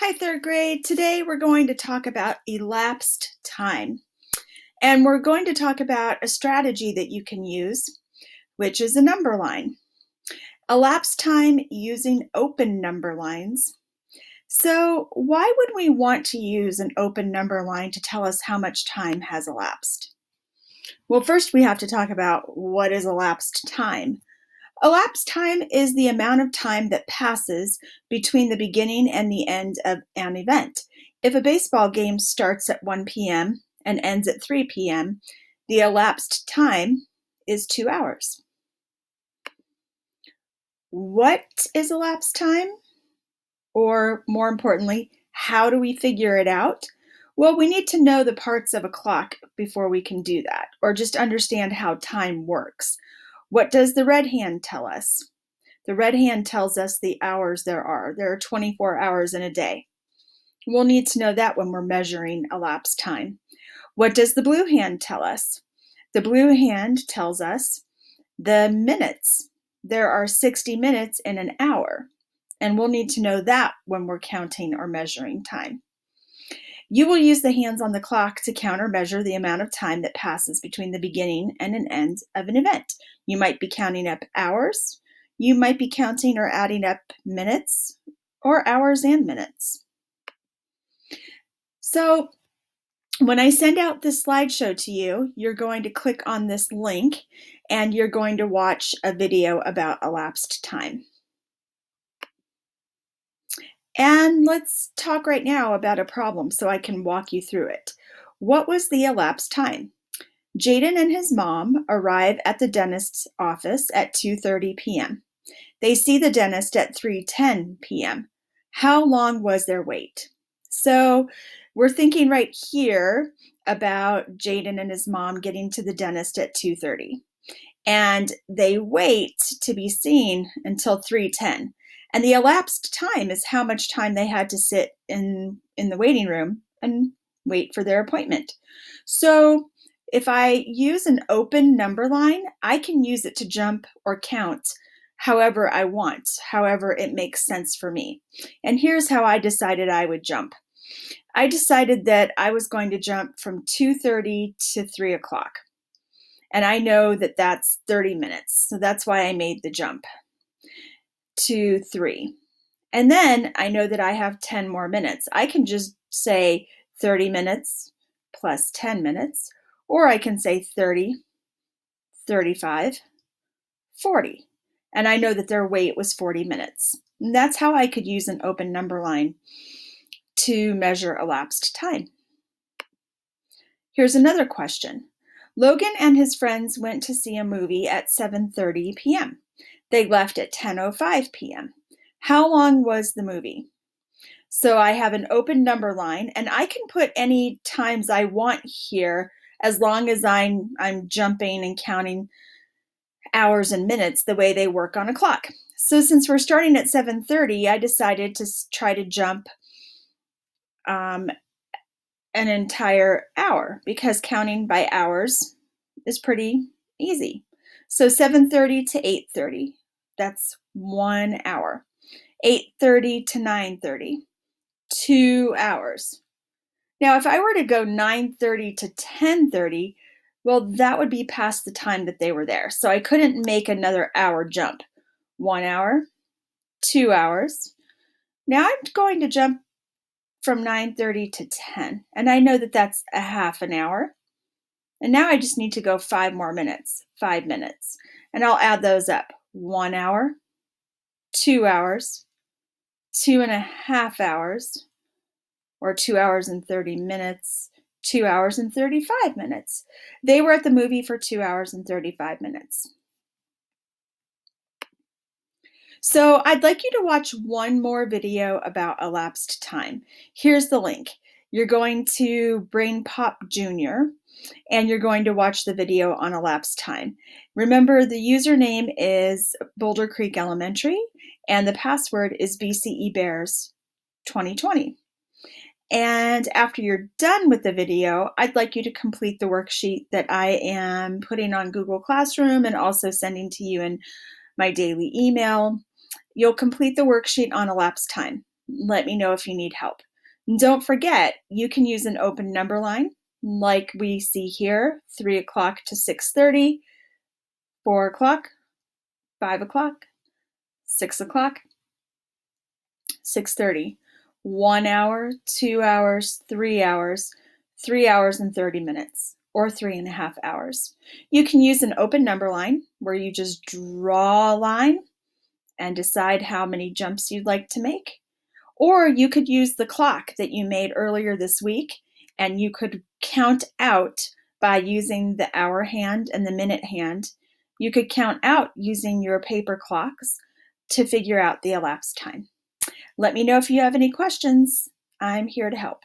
Hi, third grade. Today we're going to talk about elapsed time. And we're going to talk about a strategy that you can use, which is a number line. Elapsed time using open number lines. So, why would we want to use an open number line to tell us how much time has elapsed? Well, first we have to talk about what is elapsed time. Elapsed time is the amount of time that passes between the beginning and the end of an event. If a baseball game starts at 1 p.m. and ends at 3 p.m., the elapsed time is 2 hours. What is elapsed time? Or more importantly, how do we figure it out? Well, we need to know the parts of a clock before we can do that, or just understand how time works. What does the red hand tell us? The red hand tells us the hours there are. There are 24 hours in a day. We'll need to know that when we're measuring elapsed time. What does the blue hand tell us? The blue hand tells us the minutes. There are 60 minutes in an hour, and we'll need to know that when we're counting or measuring time. You will use the hands on the clock to count or measure the amount of time that passes between the beginning and an end of an event. You might be counting up hours. You might be counting or adding up minutes or hours and minutes. So when I send out this slideshow to you, you're going to click on this link and you're going to watch a video about elapsed time. And let's talk right now about a problem so I can walk you through it. What was the elapsed time? Jaden and his mom arrive at the dentist's office at 2:30 p.m. They see the dentist at 3:10 p.m. How long was their wait? So we're thinking right here about Jaden and his mom getting to the dentist at 2:30. And they wait to be seen until 3:10. And the elapsed time is how much time they had to sit in the waiting room and wait for their appointment. So if I use an open number line, I can use it to jump or count however I want, however it makes sense for me. And here's how I decided I would jump. I decided that I was going to jump from 2:30 to 3 o'clock. And I know that that's 30 minutes. So that's why I made the jump to 3. And then I know that I have 10 more minutes. I can just say 30 minutes plus 10 minutes, or I can say 30, 35, 40. And I know that their wait was 40 minutes. And that's how I could use an open number line to measure elapsed time. Here's another question. Logan and his friends went to see a movie at 7:30 p.m. They left at 10:05 p.m. How long was the movie? So I have an open number line, and I can put any times I want here as long as I'm jumping and counting hours and minutes the way they work on a clock. So since we're starting at 7:30, I decided to try to jump an entire hour because counting by hours is pretty easy. So 7:30 to 8:30, that's 1 hour. 8:30 to 9:30, 2 hours. Now, if I were to go 9:30 to 10:30, well, that would be past the time that they were there. So I couldn't make another hour jump. 1 hour, 2 hours. Now I'm going to jump from 9:30 to 10, and I know that that's a half an hour. And now I just need to go 5 more minutes, 5 minutes. And I'll add those up. 1 hour, 2 hours, 2.5 hours, or 2 hours and 30 minutes, 2 hours and 35 minutes. They were at the movie for 2 hours and 35 minutes. So I'd like you to watch one more video about elapsed time. Here's the link. You're going to Brain Pop Junior, and you're going to watch the video on elapsed time. Remember, the username is Boulder Creek Elementary, and the password is BCE Bears 2020. And after you're done with the video, I'd like you to complete the worksheet that I am putting on Google Classroom and also sending to you in my daily email. You'll complete the worksheet on elapsed time. Let me know if you need help. And don't forget, you can use an open number line like we see here, 3 o'clock to 6:30, 4 o'clock, 5 o'clock, 6 o'clock, 6:30, 1 hour, 2 hours, 3 hours and 30 minutes, or 3.5 hours. You can use an open number line where you just draw a line and decide how many jumps you'd like to make. Or you could use the clock that you made earlier this week, and you could count out by using the hour hand and the minute hand. You could count out using your paper clocks to figure out the elapsed time. Let me know if you have any questions. I'm here to help.